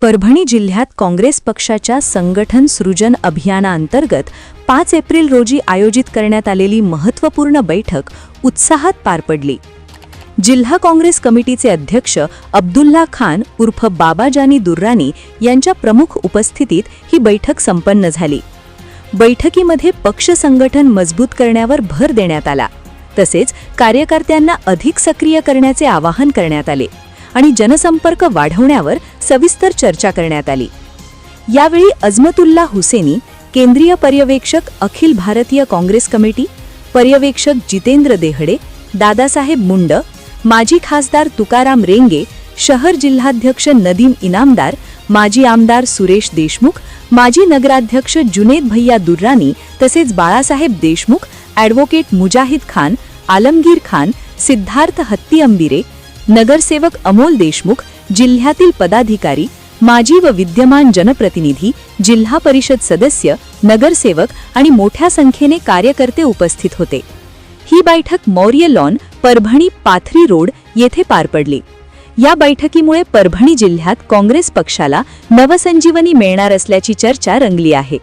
परभणी जिल्ह्यात काँग्रेस पक्षाच्या संगठन सृजन अभियानाअंतर्गत 5 एप्रिल रोजी आयोजित करण्यात आलेली महत्त्वपूर्ण बैठक उत्साहात पार पडली. जिल्हा काँग्रेस कमिटीचे अध्यक्ष अब्दुल्ला खान उर्फ बाबाजानी दुर्रानी यांच्या प्रमुख उपस्थितीत ही बैठक संपन्न झाली. बैठकीमध्ये पक्ष संघटन मजबूत करण्यावर भर देण्यात आला. तसेच कार्यकर्त्यांना अधिक सक्रिय करण्याचे आवाहन करण्यात आले आणि जनसंपर्क वाढवण्यावर सविस्तर चर्चा करण्यात आली. यावेळी अजमतुल्ला हुसेनी, केंद्रीय पर्यवेक्षक अखिल भारतीय काँग्रेस कमिटी, पर्यवेक्षक जितेंद्र देहडे, दादासाहेब मुंड, माजी खासदार तुकाराम रेंगे, शहर जिल्हाध्यक्ष नदीम इनामदार, माजी आमदार सुरेश देशमुख, माजी नगराध्यक्ष जुनेद भैया दुर्रानी तसेच बाळासाहेब देशमुख, ॲडव्होकेट मुजाहिद खान, आलमगीर खान, सिद्धार्थ हत्ती अंबिरे, नगरसेवक अमोल देशमुख, जिल्ह्यातील पदाधिकारी, माजी व विद्यमान जनप्रतिनिधी, जिल्हा परिषद सदस्य, नगरसेवक आणि मोठ्या संख्येने कार्यकर्ते उपस्थित होते. ही बैठक मौर्य लॉन, परभणी पाथरी रोड येथे पार पडली. या बैठकीमुळे परभणी जिल्ह्यात काँग्रेस पक्षाला नवसंजीवनी मिळणार असल्याची चर्चा रंगली आहे.